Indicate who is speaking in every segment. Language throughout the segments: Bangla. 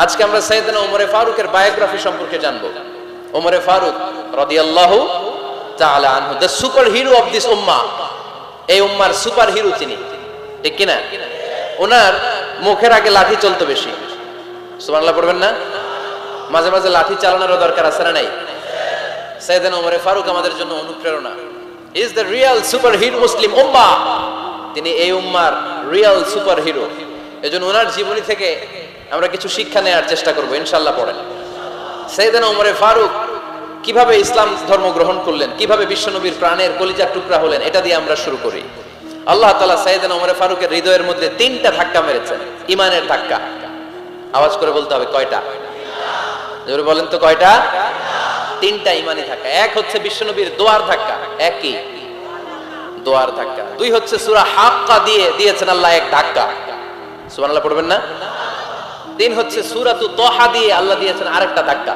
Speaker 1: আজকে আমরা সাইয়েদনা ওমরে ফারুকের বায়োগ্রাফি সম্পর্কে জানবো। ওমরে ফারুক রাদিয়াল্লাহু তাআলা আনহু, the superhero of this উম্মাহ। এই উম্মার সুপার হিরো তিনি, ঠিক কিনা? ওনার মুখের আগে লাঠি চলতো বেশি। সুবহানাল্লাহ পড়বেন না? মাঝে মাঝে লাঠি চালানোরও দরকার আছে না নাই? সাইয়েদনা ওমরে ফারুক আমাদের জন্য অনুপ্রেরণা। Is the real superhero Muslim উম্মাহ। তিনি এই উম্মার রিয়েল সুপার হিরো। এজন্য ওনার জীবনী থেকে আমরা কিছু শিক্ষা নেওয়ার চেষ্টা করব ইনশাআল্লাহ। পড়েন সাইয়েদনা ওমরে ফারুক কিভাবে ইসলাম ধর্ম গ্রহণ করলেন, কিভাবে বিশ্বনবীর প্রাণের কলিজার টুকরা হলেন, এটা দিয়ে আমরা শুরু করি। আল্লাহ তাআলা সাইয়েদনা ওমরে ফারুকের হৃদয়ের মধ্যে 3টা ধাক্কা মেরেছেন, ঈমানের ধাক্কা। আওয়াজ করে বলতে হবে কয়টা? জোরে বলেন তো কয়টা? 3টা ঈমানি ধাক্কা। এক হচ্ছে বিশ্বনবীর দোয়ার ধাক্কা, এক কি? দোয়ার ধাক্কা। 2 হচ্ছে সূরা হাক্কা দিয়ে দিয়েছেন আল্লাহ এক ধাক্কা, সুবহানাল্লাহ পড়বেন না? 3 হচ্ছে সূরাতু তাহা দিয়ে আল্লাহ দিয়েছেন আরেকটা ধাক্কা।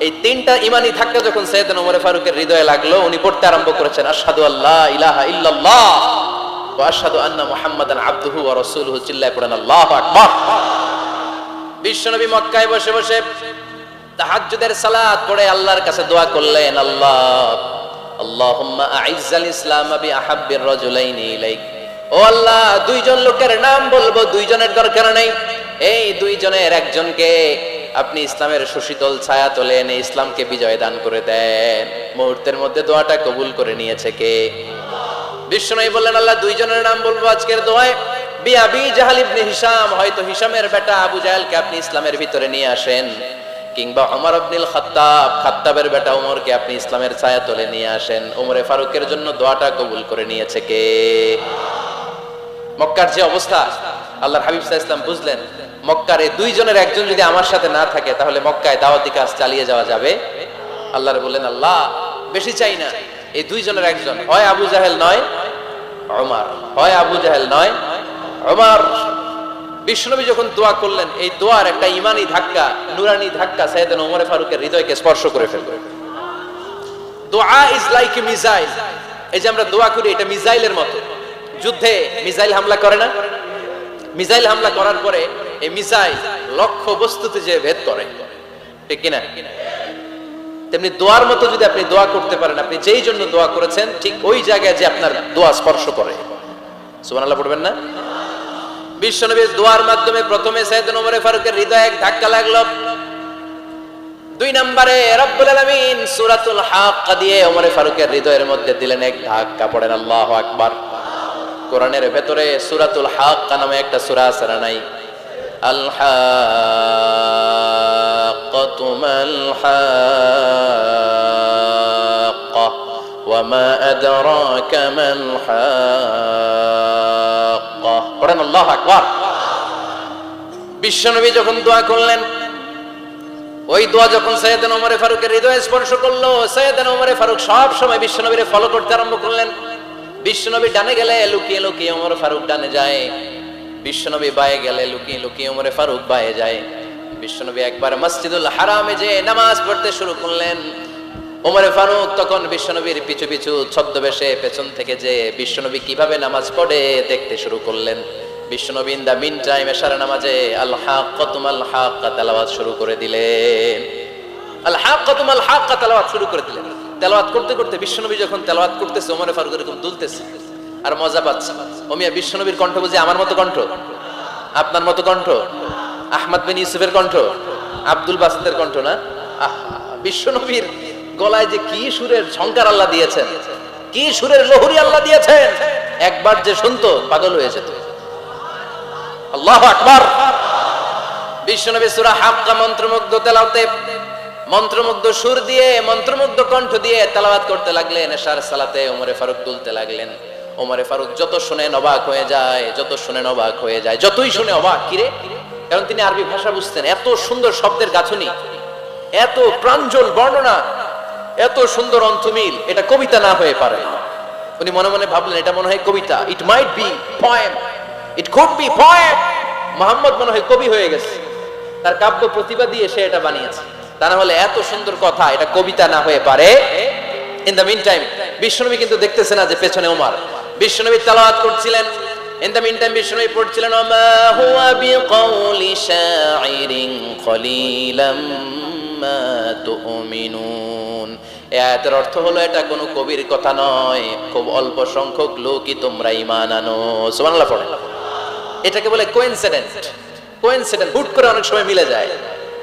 Speaker 1: এই 3টা ঈমানি ধাক্কা যখন সাইয়েদনা ওমর ফারুকের হৃদয়ে লাগলো, উনি পড়তে আরম্ভ করেছেন আশহাদু আল্লা ইলাহা ইল্লাল্লাহ ওয়া আশহাদু আন্না মুহাম্মাদান আবদুহু ওয়া রাসূলুহু। চিল্লায়ে পড়েন আল্লাহু আকবার। বিশ্বনবী মক্কায় বসে বসে তাহাজ্জুদের সালাত পড়ে আল্লাহর কাছে দোয়া করলেন, আল্লাহুম্মা আইজ্জাল ইসলাম বিআহাব্বির রাজুলাইনি ইলাইক। ও আল্লাহ, 2 জন লোকের নাম বলবো, 2 জনের দরকার নাই। এই 2 জনের একজনকে আপনি ইসলামের সুশীতল ছায়া তলে এনে ইসলামকে বিজয় দান করে দেন। মুহূর্তের মধ্যে দোয়াটা কবুল করে নিয়েছে কে? বিশ্বনবী বললেন, আল্লাহ 2 জনের নাম বলবো আজকের দোয়ায়। আবি জাহল ইবনে হিশাম, হয়তো হিশামের বেটা আবু জাহেলকে আপনি ইসলামের ভিতরে নিয়ে আসেন, কিংবা ওমর ইবনুল খাত্তাব, খাত্তাবের বেটা ওমরকে আপনি ইসলামের ছায়া তলে নিয়ে আসেন। ওমরে ফারুকের জন্য দোয়াটা কবুল করে নিয়েছে কে? মক্কার যে অবস্থা, আল্লাহর হাবিব সাল্লাল্লাহু আলাইহি ওয়াসাল্লাম বুঝলেন মক্কার এই 2 জনের একজন যদি আমার সাথে না থাকে তাহলে মক্কায় দাওয়াতি কাজ চালিয়ে যাওয়া যাবে। আল্লাহর বললেন, আল্লাহ বেশি চাই না, এই 2 জনের একজন, হয় আবু জাহেল নয় ওমর, হয় আবু জাহেল নয় ওমর। বিশ্বনবী যখন দোয়া করলেন, এই দোয়ার একটা ঈমানি ধাক্কা, নুরানি ধাক্কা সাইয়েদনা ওমর ফারুকের হৃদয়কে স্পর্শ করে ফেলল। দোয়া ইজ লাইক এ মিসাইল। এই যে আমরা দোয়া করি, এটা মিসাইলের মতো। যুদ্ধে মিসাইল হামলা করে না? মিসাইল হামলা করার পরে এই মিসাইল লক্ষ্য বস্তুতে যে ভেদ করে, ঠিক কিনা? তেমনি দোয়ার মতো যদি আপনি দোয়া করতে পারেন, আপনি যেই জন্য দোয়া করেছেন ঠিক ওই জায়গায় যে আপনার দোয়া স্পর্শ করে। সুবহানাল্লাহ পড়বেন না? বিশ্বনবীর দোয়ার মাধ্যমে প্রথমে সাইয়েদনা ওমর ফারুকের হৃদয়ে এক ধাক্কা লাগলো। 2 নম্বরে রব্বুল আলামিন সূরাতুল হাক্কা দিয়ে ওমর ফারুকের হৃদয়ের মধ্যে দিলেন এক ধাক্কা। পড়েন আল্লাহু আকবার। কোরআনের ভেতরে সূরাতুল হাক্কা নামে একটা সূরা আছে না নাই? আল হাক্কাতু মাল হাক্কা ওয়া মা আদরাকা মাল হাক্কা। পড়েন আল্লাহু আকবার। বিশ্বনবী যখন দোয়া করলেন, ওই দোয়া যখন সাইয়েদনা ওমর ফারুকের হৃদয়ে স্পর্শ করলো, সাইয়েদনা ওমর ফারুক সব সময় বিশ্বনবীরে ফলো করতে আরম্ভ করলেন। বিশ্বনবী ডানে গেলে লুকিয়ে লুকিয়ে ওমর ফারুক ডানে যায়, বিশ্বনবী বায়ে গেলে লুকিয়ে লুকিয়ে ওমর ফারুক বায়ে যায়। বিশ্বনবী একবার মসজিদুল হারামে যে নামাজ পড়তে শুরু করলেন, ওমর ফারুক তখন বিশ্বনবীর পিছু পিছু ছদ্মবেশে পেছন থেকে যে বিশ্বনবী কিভাবে নামাজ পড়ে দেখতে শুরু করলেন। বিশ্বনবী ইন দা মিন টাইম এশার নামাজে আল হাক্কাতু মাল হাক্কা তেলাওয়াত শুরু করে দিলেন। আল হাক্কাতু মাল হাক্কা তেলাওয়াত শুরু করে দিলেন। তেলাওয়াত করতে করতে বিশ্বনবী যখন তেলাওয়াত করতেছে, ওমর ফারুক এরকম দুলতেছে আর মজা পাচ্ছে। ও মিয়া, বিশ্বনবীর কণ্ঠ বুঝি আমার মতো কণ্ঠ, আপনার মতো কণ্ঠ, আহমদ বিন ইউসুফের কণ্ঠ, আব্দুল বাসিতের কণ্ঠ না? বিশ্বনবীর গলায় যে কি সুরের ঝংকার আল্লাহ দিয়েছেন, কি সুরের লহরী আল্লাহ দিয়েছেন, একবার যে শুনতো পাগল হয়ে যেত। আল্লাহু আকবার। বিশ্বনবী সূরা হাক্কা মন্ত্রমুগ্ধ তেলাওয়াতে, মন্ত্রমুগ্ধ সুর দিয়ে, মন্ত্রমুগ্ধ কণ্ঠ দিয়ে তেলাওয়াত করতে লাগলেন। এশার সালাতে ওমর ফারুক তুলতে লাগলেন। ওমর ফারুক যত শুনে অবাক হয়ে যায়, যত শুনে অবাক হয়ে যায়, যতই শুনে অবাক। কিরে? কারণ তিনি আরবি ভাষা বুঝতেন। এত সুন্দর শব্দের গাঁথনি, এত প্রাঞ্জল বর্ণনা, এত সুন্দর অন্তমিল, এটা কবিতা না হয়ে পারে। উনি মনে মনে ভাবলেন, এটা মনে হয় কবিতা। It might be poem, it could be poem. Muhammad মনে হয় কবি হয়ে গেছে, তার কাব্য প্রতিভা দিয়ে সে এটা বানিয়েছে। তা না হলে এত সুন্দর কথা, এটা কবিতা না হয়ে পারে। ইন দ্য মিন টাইম বিশ্বনবী কিন্তু দেখতেছে না যে পেছনে ওমর। বিশ্বনবী তেলাওয়াত করছিলেন, ইন দ্য মিন টাইম বিষ্ণু পড়ছিলেন ওমা হুয়া বিকাউলি শাইরিন কলিলাম মা তুমিনুন। এই আয়াতের অর্থ হলো এটা কোনো কবির কথা নয়, খুব অল্প সংখ্যক লোকই তোমরা ঈমান আনো। সুবহানাল্লাহ পড়েন। এটাকে বলে কোইন্সিডেন্ট। কোইন্সিডেন্ট হুট করে অনেক সময় মিলে যায়,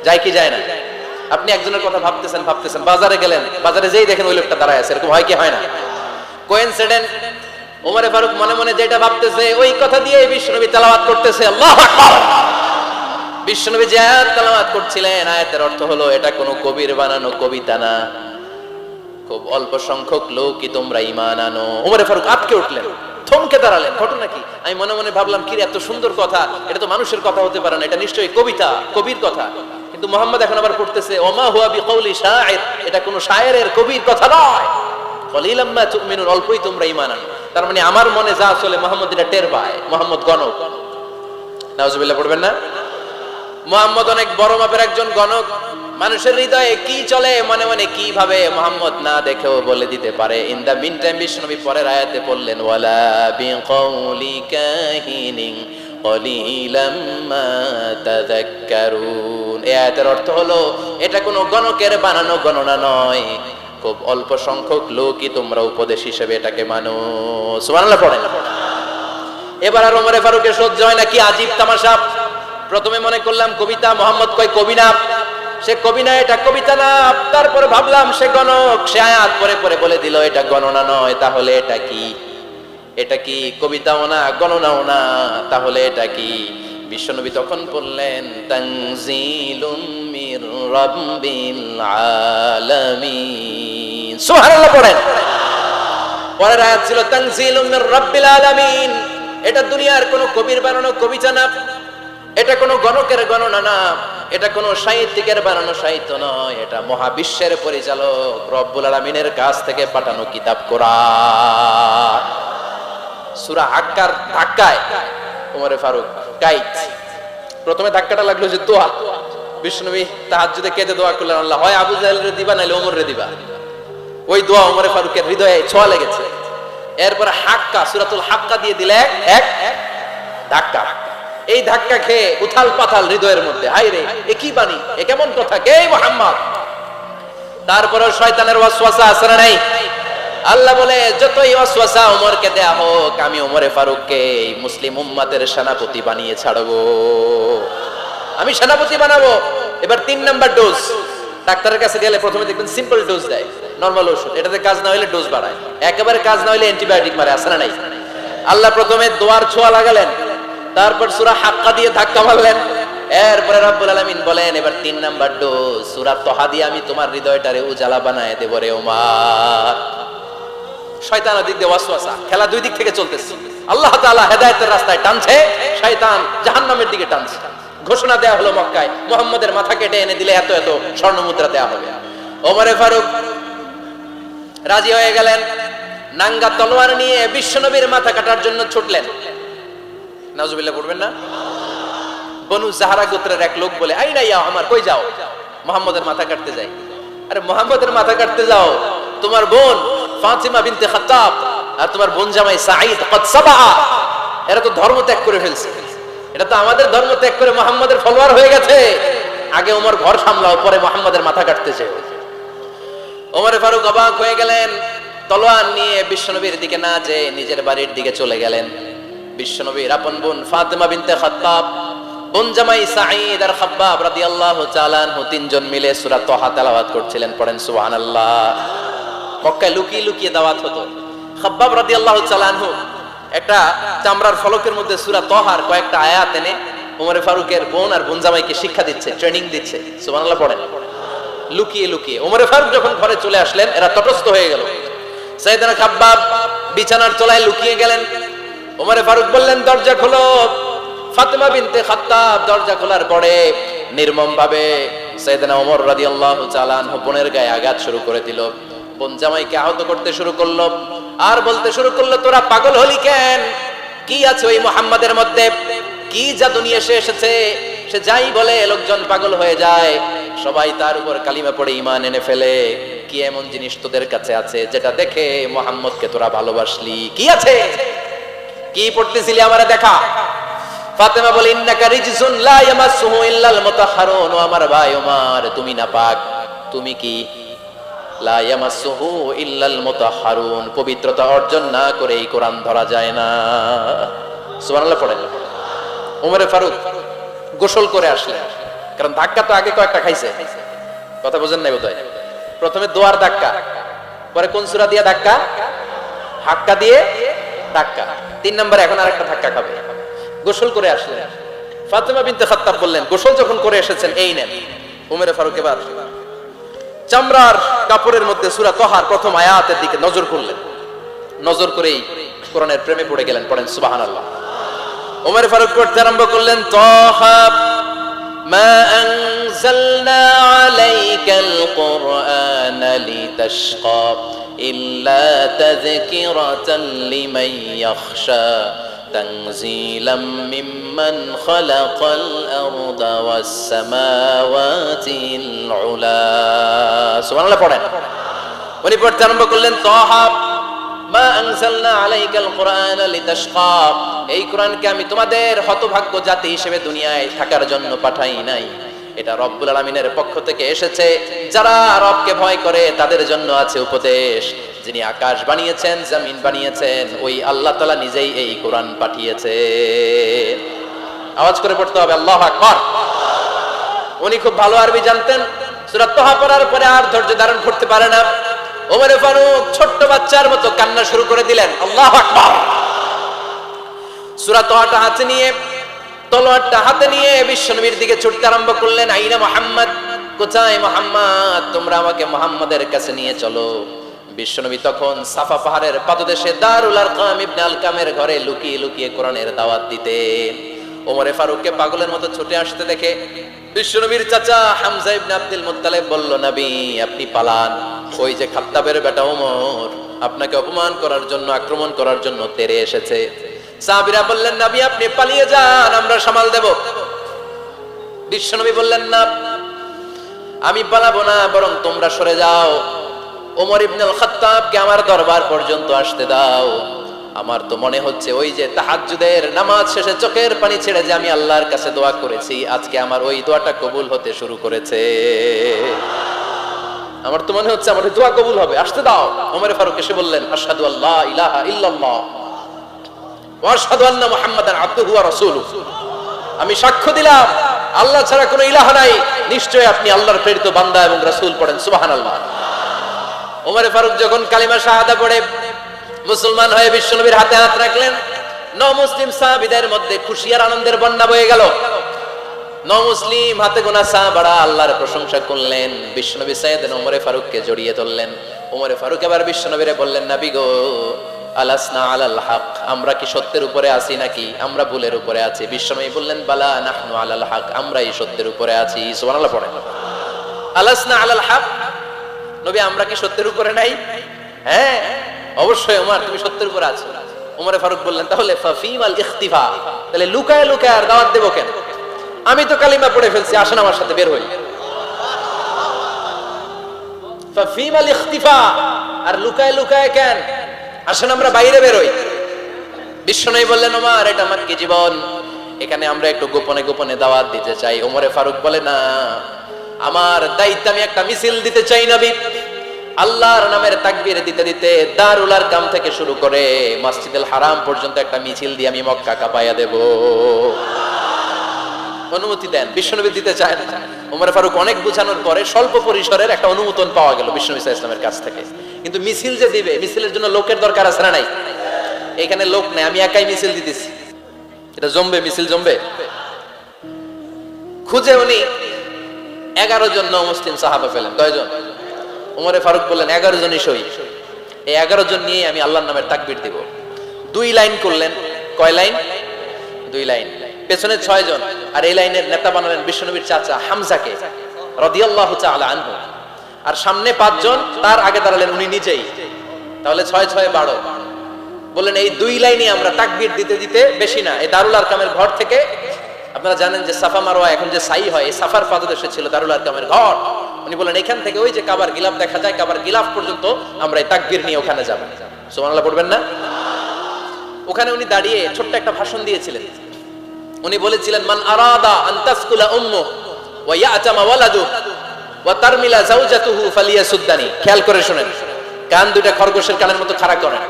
Speaker 1: যায় কি যায় না? আপনি একজনের কথা ভাবতেছেন বাজারে গেলেন, বাজারে যেই দেখেন ওই লোকটা দাঁড়ায় আছে, এরকম হয় কি হয় না? কোইন্সিডেন্ট। ওমরে ফারুক মনে মনে যেটা ভাবতেছে ওই কথা দিয়ে বিশ্বনবী তেলাওয়াত করতেছে, আল্লাহু আকবার। বিশ্বনবী যে আয়াত তেলাওয়াত করছিলেন, আয়াতের অর্থ হলো এটা কোনো কবির বানানো কবিতা না, খুব অল্প সংখ্যক লোকই তোমরা ঈমান আনো। ওমরে ফারুক আটকে উঠলেন, থমকে দাঁড়ালেন। ঘটনা কি? আমি মনে মনে ভাবলাম কি এত সুন্দর কথা, এটা তো মানুষের কথা হতে পারে না, এটা নিশ্চয়ই কবিতা, কবির কথা। কিন্তু মুহাম্মদ এখন আবার পড়তেছে ওমা হুয়া বিকাউলি শাইর, এটা কোনো শায়েরের কবির কথা নয়। কলিলাম মা তুমিনুন, অল্পই তোমরা ঈমান আনো। তার মানে আমার মনে যা চলে মুহাম্মদ এটা টের পায়। মুহাম্মদ গণক। নাউজুবিল্লাহ পড়বেন না? মুহাম্মদ অনেক বড় মাপের একজন গণক। মানুষের হৃদয়ে কি চলে, মনে মনে কি ভাবে, মুহাম্মদ না দেখেও বলে দিতে পারে। ইন দা মিন টাইম বিশ্বনবী পরের আয়াতে বললেন ওয়ালা বিকাউলি কাহিনিন কলিলাম মা তাযাক্কারুন। এই আয়াতের অর্থ হলো এটা কোনো গণকের বানানো গণনা নয়, খুব অল্প সংখ্যক লোকই তোমরা উপদেশ হিসেবে এটাকে মানো। সুবহানাল্লাহ পড়েন। এবার আর ওমরে ফারুকের সহ্য হয় না, কি আজীব তামাশা। প্রথমে মনে করলাম কবিতা, মুহাম্মদ কয় কবি না, সে কবি না, এটা কবিতা না। তারপরে ভাবলাম সে গণক, সে আয়াত পরে পরে বলে দিল এটা গণনা নয়, তাহলে এটা কি? এটা কি কবিতাও না, গণনাও না, তাহলে এটা কি? বিশ্বনবী তখন বললেন তানজিলুম মির রাব্বিল আলামিন। সুবহানাল্লাহ পড়েন। পরের আয়াত ছিল তানজিলুম মির রাব্বিল আলামিন। এটা দুনিয়ার কোনো কবির বানানো কবিতা না, এটা কোনো গণকের গণনা না, এটা কোনো সাহিত্যিকের বানানো সাহিত্য নয়, এটা মহাবিশ্বের পরিচালক রব্বুল আলামিনের কাছ থেকে পাঠানো কিতাব কোরআন। সূরা হাক্কার ধাক্কায় ওমরে ফারুক গাইড। প্রথমে ধাক্কাটা লাগলো যে দোয়া। বিষ্ণুনবী তাহাজ্জুদে কেঁদে দোয়া করলেন, আল্লাহ হয় আবু জাহেলরে দিবা নাইলে ওমরে দিবা। ওই দোয়া ওমরে ফারুকের হৃদয়ে ছোঁয়া লেগেছে। এরপরে হাক্কা, সূরাতুল হাক্কা দিয়ে দিলে এক ধাক্কা। এই ধাক্কা খেয়ে উথাল পাথাল হৃদয়ের মধ্যে, হায় রে এ কি বাণী, এ কেমন কথা, কে মুহাম্মদ? তারপরে শয়তানের ওয়াসওয়াসা আছে না নাই? আল্লাহ বলে যতই ওয়াসওয়াসা ওমরকে দেয়া হোক, আমি ওমরে ফারুককে এই মুসলিম উম্মতের সেনাপতি বানিয়ে ছাড়বো, আমি সেনাপতি বানাবো। এবার 3 নাম্বার ডোজ। ডাক্তারের কাছে গেলে প্রথমে দেখবেন সিম্পল ডোজ দেয়, নরমাল ওষুধ, এটাতে কাজ না হলে ডোজ বাড়ায়, একেবারে কাজ না হলে অ্যান্টিবায়োটিক মারে, আছে না নাই? আল্লাহ প্রথমে দোয়ার ছোঁয়া লাগালেন, তারপর সূরা হাক্কা দিয়ে ধাক্কা মারলেন, এরপরে রব্বুল আলামিন বলেন এবার 3 নাম্বার ডোজ সূরা তহা দিয়ে আমি তোমার হৃদয়টারে উজালা বানায় দেব রে ওমর। শয়তান ওদিক দিয়ে ওয়াসওয়াসা, খেলা দুই দিক থেকে চলতেছে। আল্লাহ তাআলা হেদায়েতের রাস্তায় টানছে, শয়তান জাহান্নামের দিকে টানছে। ঘোষণা দেয়া হলো মক্কায়, মুহাম্মদের মাথা কেটে এনে দিলে এত এত স্বর্ণ মুদ্রা দেয়া হবে। ওমরে ফারুক রাজি হয়ে গেলেন, নাঙ্গা তলোয়ার নিয়ে বিশ্বনবীর মাথা কাটার জন্য ছুটলেন। নাউজুবিল্লাহ পড়বেন না? বনু জাহরা গোত্রের এক লোক বলে, আইনা ইয়া আমার, কই যাও? মুহাম্মদের মাথা কাটতে যাই। আরে মুহাম্মদের মাথা কাটতে যাও, তোমার বোন ফাতিমা বিনতে খাত্তাব আর তোমার বোন জামাই সাঈদ কদ সাবা, এরা তো ধর্ম ত্যাগ করে ফেলছে, এটা তো আমাদের ধর্ম ত্যাগ করে মুহাম্মদের ফলোয়ার হয়ে গেছে। আগে ওমর ঘর সামলাও, পরে মুহাম্মদের মাথা কাটতে চাই। ওমরে ফারুক অবাক হয়ে গেলেন, তলোয়ার নিয়ে বিশ্বনবীর দিকে না যেয়ে নিজের বাড়ির দিকে চলে গেলেন। বিশ্বনবীর আপন বোন ফাতিমা বিনতে খাত্তাব, বোন জামাই সাঈদ আর খাব্বাব রাদিয়াল্লাহু তাআলা আনহু, তিনজন মিলে সূরা তহা তেলাওয়াত করছিলেন। পড়েন সুবহানাল্লাহ। মক্কায় লুকিয়ে লুকিয়ে দাওয়াত হতো। খাব্বাব রাদিয়াল্লাহু তাআলা আনহু একটা চামড়ার ফলকের মধ্যে সূরা তহার কয়েকটা আয়াত এনে ওমরে ফারুকের বোন আর বোন জামাইকে শিক্ষা দিচ্ছে, ট্রেনিং দিচ্ছে। সুবহানাল্লাহ পড়েন। লুকিয়ে লুকিয়ে ওমরে ফারুক যখন ঘরে চলে আসলেন, এরা তটস্থ হয়ে গেল। সাইয়েদনা খাব্বাব বিছানার তলায় লুকিয়ে গেলেন। ওমরে ফারুক বললেন, দরজা খোলো। ফাতিমা বিনতে খাত্তাব দরজা খোলার পরে নির্মম ভাবে সাইয়েদনা ওমর রাদিয়াল্লাহু তাআলা আনহু বোনের গায়ে আঘাত শুরু করে দিল। বোন জামাইকে আহত করতে শুরু করলো আর বলতে শুরু করলো, তোরা পাগল হলি কেন? কি আছে ওই মুহাম্মাদের মধ্যে? কি জাদু নিয়ে এসেছে? সে যাই বলে লোকজন পাগল হয়ে যায়, সবাই তার উপর কালিমা পড়ে ঈমান এনে ফেলে। কি এমন জিনিস তোদের কাছে আছে যেটা দেখে মুহাম্মদকে তোরা ভালোবাসলি? কি আছে? কি পড়তেছিলি আমারে দেখা। ফাতেমা বলে ইন্নাকা রিজসুন লা ইয়ামাসসুহু ইল্লাল মুতাহহারুন। ও আমার ভাই ওমর, তুমি নাপাক। তুমি কি? লা ইয়ামাসসুহু ইল্লাল মুতাহহারুন, পবিত্রতা অর্জন না করে এই কোরআন ধরা যায় না। সুবহানাল্লাহ পড়েন। ওমরে ফারুক গোসল করে আসলেন, কারণ ধাক্কা তো আগে কয়েকটা খাইছে। কথা বুঝেন নাই বোধহয়? প্রথমে দোয়ার ধাক্কা, পরে কোন সূরা দিয়ে ধাক্কা? হাক্কা দিয়ে ধাক্কা। 3 নম্বরে এখন আরেকটা ধাক্কা খাবে। গোসল করে আসলেন। ফাতেমা বিনতে খাত্তাব বললেন, গোসল যখন করে এসেছেন এই নেন। ওমরে ফারুক এবার চামড়ার কাপড়ের মধ্যে সূরা তহার প্রথম আয়াতের দিকে নজর করলেন। নজর করেই কোরআনের প্রেমে পড়ে গেলেন। পড়েন সুবহানাল্লাহ। ওমরে ফারুক পড়তে আরম্ভ করলেন, তহা মা আনজালনা আলাইকাল কুরআনা লিতাশকা ইল্লা তাযকিরাতান লিমান ইয়াখশা তানজিলাম মিম্মান খালাকাল আরদা ওয়াস সামাওয়াতিল উলা। সুবহানাল্লাহ পড়েন। উনি পড়তে আরম্ভ করলেন, তহা মা আনজালনা আলাইকাল কুরআনা লিতাশকা, এই কোরআনকে আমি তোমাদের হতভাগ্য জাতি হিসেবে দুনিয়ায় থাকার জন্য পাঠাই নাই। এটা রব্বুল আলামিনের পক্ষ থেকে এসেছে। যারা রবকে ভয় করে তাদের জন্য আছে উপদেশ। যিনি আকাশ বানিয়েছেন, জমিন বানিয়েছেন, ওই আল্লাহ তাআলা নিজেই এই কোরআন পাঠিয়েছেন। আওয়াজ করে পড়তে হবে আল্লাহু আকবার। উনি খুব ভালো আরবি জানতেন। সূরা তাহা পড়ার পরে আর ধৈর্য ধারণ করতে পারে না। ওমরে ফারুক ছোট্ট বাচ্চার মতো কান্না শুরু করে দিলেন। আল্লাহু আকবার। সূরা তাহাটা হাতে নিয়ে, তলোয়ারটা হাতে নিয়ে বিশ্বনবীর দিকে ছুটতে আরম্ভ করলেন। আইনা মুহাম্মদ, কোথায় মুহাম্মদ? তোমরা আমাকে মুহাম্মাদের কাছে নিয়ে চলো। বিশ্বনবী তখন সাফা পাহাড়ের পাদদেশে দারুল আরকাম ইবনে আলকামের ঘরে লুকিয়ে লুকিয়ে কোরআনের দাওয়াত দিতেন। ওমরে ফারুককে পাগলের মতো ছুটে আসতে দেখে বিশ্বনবীর চাচা হামজা ইবনে আব্দুল মুত্তালিব বলল, নবী আপনি পালান। ওই যে খাত্তাবের বেটা ওমর আপনাকে অপমান করার জন্য, আক্রমণ করার জন্য তেরে এসেছে। সাহাবীরা বললেন, নবী আপনি পালিয়ে যান, আমরা সামাল দেব। বিশ্বনবী বললেন, না আমি পালাবো না, বরং তোমরা সরে যাও। ওমর ইবনে আল খাত্তাবকে আমার দরবার পর্যন্ত আসতে দাও। আমার তো মনে হচ্ছে ওই যে তাহাজ্জুদের নামাজ শেষে চোখের পানি ছেড়ে যে আমি আল্লাহর কাছে দোয়া করেছি, আজকে আমার ওই দোয়াটা কবুল হতে শুরু করেছে। আমার তো মনে হচ্ছে আমার দোয়া কবুল হবে, আসতে দাও। ওমর ফারুক এসে বললেন, আশহাদু আল্লা ইলাহা ইল্লাল্লাহ ওয়া আশহাদু আন্না মুহাম্মাদান আবদুহু ওয়া রাসূলুহু, আমি সাক্ষ্য দিলাম আল্লাহ ছাড়া কোনো ইলাহ নাই, নিশ্চয়ই আপনি আল্লাহর প্রেরিত বান্দা এবং রাসূল। পড়েন সুবহানাল্লাহ। ওমর ফারুক যখন কালিমা শাহাদা পড়ে মুসলমান হয়ে বিশ্বনবীর হাতে হাত রাখলেন, মুসলিম সাহাবীদের মধ্যে খুশি আর আনন্দের বন্যা বয়ে গেল। মুসলিম হাতে গোনা সাহাবারা আল্লাহর প্রশংসা করলেন। বিশ্বনবী সাইয়েদনা ওমর ফারুককে জড়িয়ে ধরলেন। ওমর ফারুক এবার বিশ্বনবীরে বললেন, নবী গো, আলাসনা আলাল হক, আমরা কি সত্যের উপরে আছি নাকি আমরা ভুলের উপরে আছি? বিশ্বনবী বললেন, বালা নাহনু আলাল হক, আমরা এই সত্যের উপরে আছি। সুবহানাল্লাহ পড়েন। আলাসনা আলাল হক, নবী আমরা কি সত্যের উপরে নাই? হ্যাঁ অবশ্যই ওমর, তুমি সত্যের উপরে আছো। ওমর ফারুক বললেন, তাহলে ফাফিমাল ইখতিফা, তাহলে লুকায় লুকায় আর দাওয়াত দেব কেন? আমি তো কালিমা পড়ে ফেলছি, আসেন আমার সাথে বের হই। ফাফিমাল ইখতিফা, আর লুকায় লুকায় কেন? আসেন আমরা বাইরে বের হই। বিশ্বনবী বললেন, ওমর এটা আমার কি জীবন, এখানে আমরা একটু গোপনে গোপনে দাওয়াত দিতে চাই। ওমরে ফারুক বলে, না আমার দায়িত্ব, আমি একটা মিছিল দিতে চাই নবী। আল্লাহর নামের তাকবীর দিতে দিতে দারুল আরকাম থেকে শুরু করে মসজিদুল হারাম পর্যন্ত একটা মিছিল দিয়ে আমি মক্কা কাঁপাইয়া দেব। অনুমতি দেন। বিশ্বনবী দিতে চায় না। ওমর ফারুক অনেক বুঝানোর পরে স্বল্প পরিসরের একটা অনুমোদন পাওয়া গেল বিশ্বনবী সাল্লাল্লাহু আলাইহি ওয়াসাল্লামের কাছ থেকে। কিন্তু মিছিল যে দিবে, মিছিলের জন্য লোকের দরকার আছে না নাই? এখানে লোক নাই, আমি একাই মিছিল দিতেছি। এটা জমবে, মিছিল জমবে। খুঁজে উনি 11 জন মুসলিম সাহাবা পেলেন। কয়জন? ওমরে ফারুক বললেন, 11 জনই সই। এই 11 জন নিয়ে আমি আল্লাহর নামের তাকবীর দিব। 2 লাইন করলেন। কয় লাইন? 2 লাইন। পেছনে 6 জন, আর এই লাইনের নেতা বানালেন বিশ্বনবীর চাচা হামজাকে রাদিয়াল্লাহু তাআলা আনহু। আর সামনে 5 জন, তার আগে দাঁড়ালেন উনি নিজেই। তাহলে 6 6 12। বললেন এই 2 লাইনে আমরা তাকবীর দিতে দিতে, বেশি না, এই দারুল আরকামের ঘর থেকে, আপনারা জানেন যে সাফা মারওয়া এখন যে সাই হয়, এই সাফার পাদদেশে ছিল দারুল আরকামের ঘর। উনি বলেন এখান থেকে ওই যে কাবার গিলাফ দেখা যায়, কাবার গিলাফ পর্যন্ত আমরা এই তাকবীর নিয়ে ওখানে যাব। সুবহানাল্লাহ পড়বেন না? ওখানে উনি দাঁড়িয়ে ছোট্ট একটা ভাষণ দিয়েছিলেন। উনি বলেছিলেন, মান আরাদা আন তাসকুলা উম্মু ওয়া ইয়াতামা ওয়ালাদু ওয়া তারমিলা যাওজাতুহু ফালিয়াসুদ্দানি। খেয়াল করে শুনেন, কান দুইটা খরগোশের কানের মতো খাড়া করেন।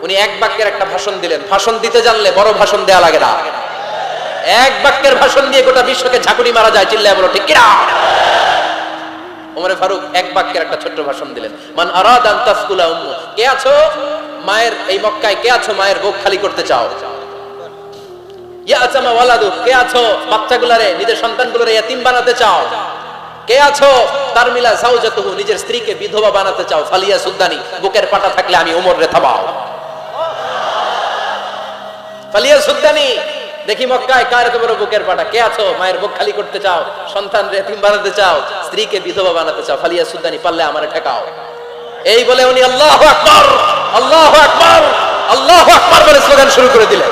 Speaker 1: উনি এক বাক্যের একটা ভাষণ দিলেন। ভাষণ দিতে জানলে বড় ভাষণ দেয়া লাগে না, এক বাক্যের ভাষণ দিয়ে গোটা বিশ্বকে ঝাঁকুনি মারা যায়। চিল্লায় বলো ঠিক কিনা? ওমর ফারুক এক বাক্যের একটা ছোট্ট ভাষণ দিলেন, মান আরাদা আন তাসকুলা উম্মু। কে আছো মায়ের এই মক্কায়, কে আছো মায়ের বুক খালি করতে চাও? ইয়াতামা ওয়ালাদু, কে আছো বাচ্চাগুলারে নিজের সন্তানগুলোরে ইয়াতিম বানাতে চাও? কে আছো তারমিলা যাওজাতুহু, নিজের স্ত্রীকে বিধবা বানাতে চাও? ফালিয়াসুদ্দানি, বুকের পাটা থাকলে আমি ওমর রে থামাও। ফালিয়াসুদ্দানি, দেখি মক্কায় কার এত বড় বুকের পাটা। কে আছো মায়ের বুক খালি করতে চাও, সন্তান রে ইয়াতিম বানাতে চাও, স্ত্রীকে বিধবা বানাতে চাও? ফালিয়াসুদ্দানি, পারলে আমারে ঠেকাও। এই বলে উনি আল্লাহু আকবার, আল্লাহু আকবার, আল্লাহু আকবার বলে স্লোগান শুরু করে দিলেন।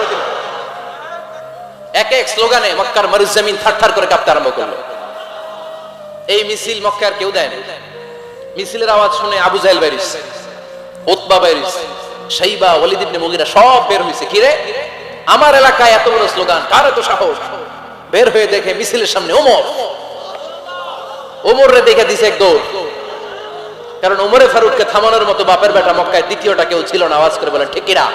Speaker 1: এক এক স্লোগানে মক্কার মরুজমিন থারথার করে কাঁপতে আরম্ভ করলো। এই মিছিল মক্কার কেউ দেয় না। মিছিলের আওয়াজ শুনে আবু জাহেল বাইরিস, উতবা বাইরিস, শাইবা, ওয়ালিদ ইবনে মুগিরা সব বের হইছে। কি রে, আমার এলাকায় এত বড় স্লোগান, কার এত সাহস? বের হয়ে দেখে মিছিলের সামনে ওমর। ওমর রে দেখে দিছে এক দৌড়, কারণ ওমরে ফারুককে থামানোর মতো বাপের বেটা মক্কায় দ্বিতীয়টা কেউ ছিল না। আওয়াজ করে বলেন ঠিক কিনা?